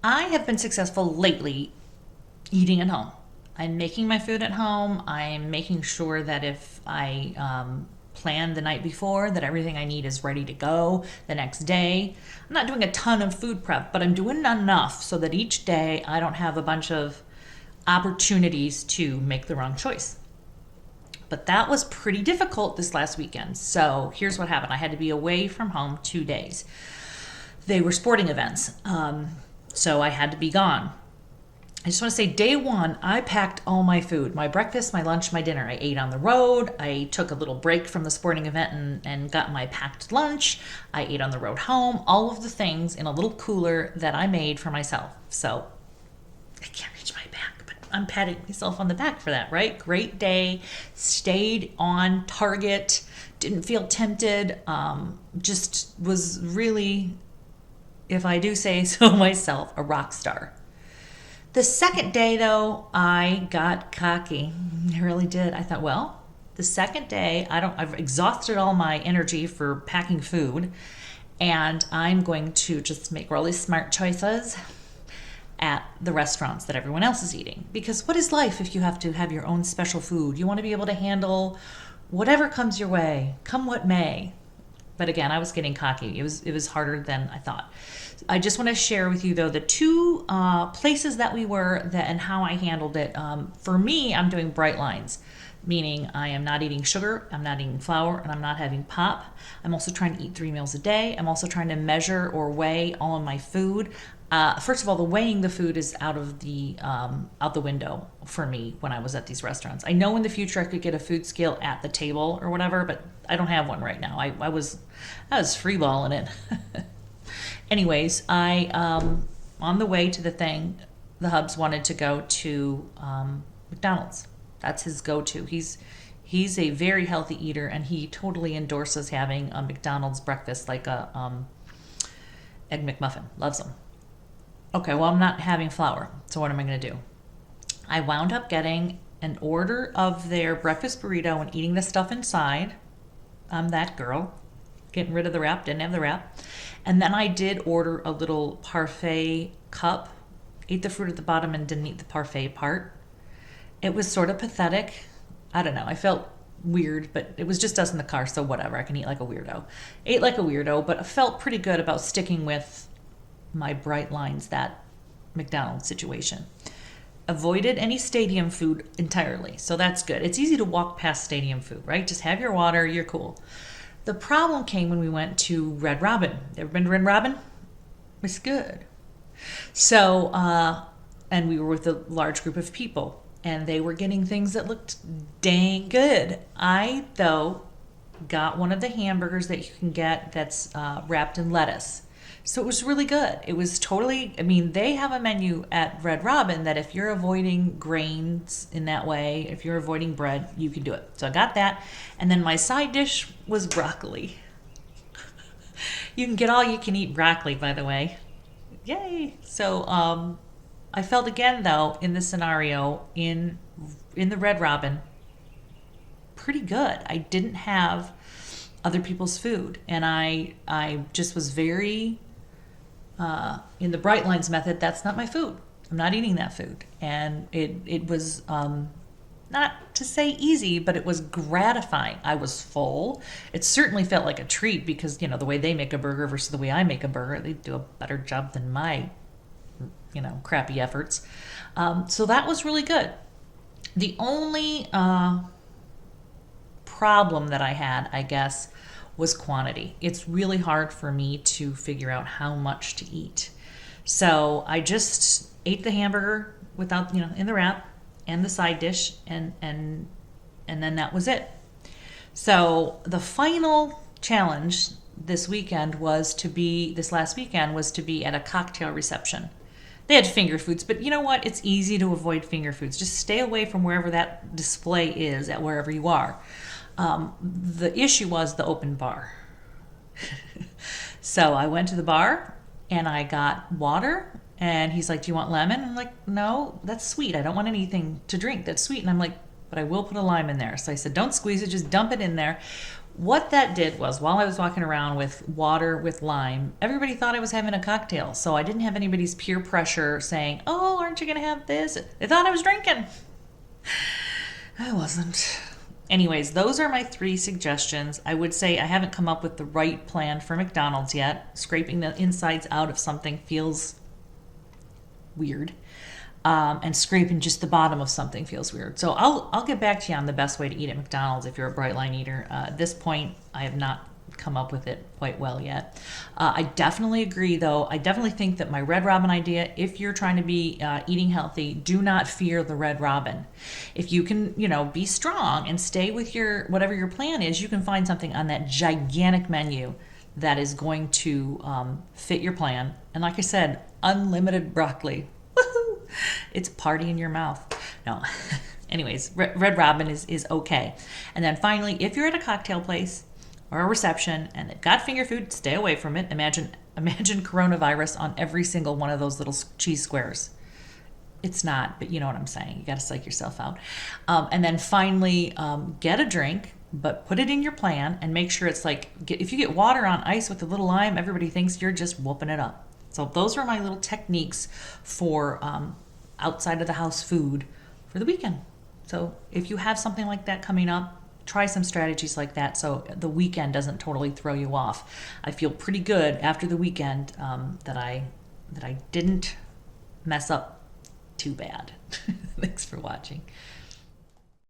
I have been successful lately eating at home. I'm making my food at home. I'm making sure that if I plan the night before, that everything I need is ready to go the next day. I'm not doing a ton of food prep, but I'm doing enough so that each day I don't have a bunch of opportunities to make the wrong choice. But that was pretty difficult this last weekend. So here's what happened. I had to be away from home 2 days. They were sporting events, so I had to be gone. I just want to say, day one, I packed all my food, my breakfast, my lunch, my dinner. I ate on the road. I took a little break from the sporting event and got my packed lunch. I ate on the road home, all of the things in a little cooler that I made for myself. So I can't reach my back, but I'm patting myself on the back for that, right? Great day, stayed on target, didn't feel tempted, just was really, if I do say so myself, a rock star. The second day, though, I got cocky. I really did. I thought, well, the second day, I've exhausted all my energy for packing food, and I'm going to just make really smart choices at the restaurants that everyone else is eating. Because what is life if you have to have your own special food? You want to be able to handle whatever comes your way, come what may. But again, I was getting cocky. It was harder than I thought. I just want to share with you, though, the two places that we were and how I handled it. For me, I'm doing bright lines, meaning I am not eating sugar, I'm not eating flour, and I'm not having pop. I'm also trying to eat 3 meals a day. I'm also trying to measure or weigh all of my food. First of all, the weighing the food is out the window for me when I was at these restaurants. I know in the future I could get a food scale at the table or whatever, but I don't have one right now. I was freeballing it. Anyways, I on the way to the thing, the Hubs wanted to go to McDonald's. That's his go-to. He's a very healthy eater, and he totally endorses having a McDonald's breakfast, like a egg McMuffin. Loves them. Okay, well, I'm not having flour, so what am I going to do? I wound up getting an order of their breakfast burrito and eating the stuff inside. I'm that girl. Getting rid of the wrap, didn't have the wrap. And then I did order a little parfait cup. Ate the fruit at the bottom and didn't eat the parfait part. It was sort of pathetic. I don't know. I felt weird, but it was just us in the car, so whatever. I can eat like a weirdo. Ate like a weirdo, but I felt pretty good about sticking with my bright lines, that McDonald's situation. Avoided any stadium food entirely, so that's good. It's easy to walk past stadium food, right? Just have your water, you're cool. The problem came when we went to Red Robin. Ever been to Red Robin? It's good. So, and we were with a large group of people, and they were getting things that looked dang good. I, though, got one of the hamburgers that you can get that's wrapped in lettuce. So it was really good. It was totally, they have a menu at Red Robin that if you're avoiding grains in that way, if you're avoiding bread, you can do it. So I got that. And then my side dish was broccoli. You can get all you can eat broccoli, by the way. Yay. So I felt again, though, in this scenario, in the Red Robin, pretty good. I didn't have other people's food. And I just was very... in the Bright Lines method, that's not my food. I'm not eating that food. And it was not to say easy, but it was gratifying. I was full. It certainly felt like a treat because, the way they make a burger versus the way I make a burger, they do a better job than my, crappy efforts. So that was really good. The only problem that I had, I guess, was quantity. It's really hard for me to figure out how much to eat. So I just ate the hamburger without, in the wrap and the side dish and then that was it. So the final challenge this last weekend was to be at a cocktail reception. They had finger foods, but you know what? It's easy to avoid finger foods. Just stay away from wherever that display is at wherever you are. The issue was the open bar. So I went to the bar and I got water and he's like, do you want lemon? I'm like, no, that's sweet. I don't want anything to drink that's sweet. And I'm like, but I will put a lime in there. So I said, don't squeeze it, just dump it in there. What that did was, while I was walking around with water with lime, everybody thought I was having a cocktail. So I didn't have anybody's peer pressure saying, "Oh, aren't you going to have this?" They thought I was drinking. I wasn't. Anyways, those are my 3 suggestions. I would say I haven't come up with the right plan for McDonald's yet. Scraping the insides out of something feels weird. And scraping just the bottom of something feels weird. So I'll get back to you on the best way to eat at McDonald's if you're a bright line eater. At this point, I have not come up with it quite well yet. I definitely agree, though. I definitely think that my Red Robin idea, if you're trying to be eating healthy, do not fear the Red Robin. If you can, be strong and stay with your whatever your plan is, you can find something on that gigantic menu that is going to fit your plan. And like I said, unlimited broccoli. Woohoo! It's a party in your mouth. No. Anyways, Red Robin is okay. And then finally, if you're at a cocktail place or a reception and they've got finger food, stay away from it. Imagine coronavirus on every single one of those little cheese squares. It's not, but you know what I'm saying. You got to psych yourself out. And then finally, get a drink, but put it in your plan and make sure it's like, if you get water on ice with a little lime, everybody thinks you're just whooping it up. So those are my little techniques for outside of the house food for the weekend. So if you have something like that coming up, try some strategies like that so the weekend doesn't totally throw you off. I feel pretty good after the weekend that I didn't mess up too bad. Thanks for watching.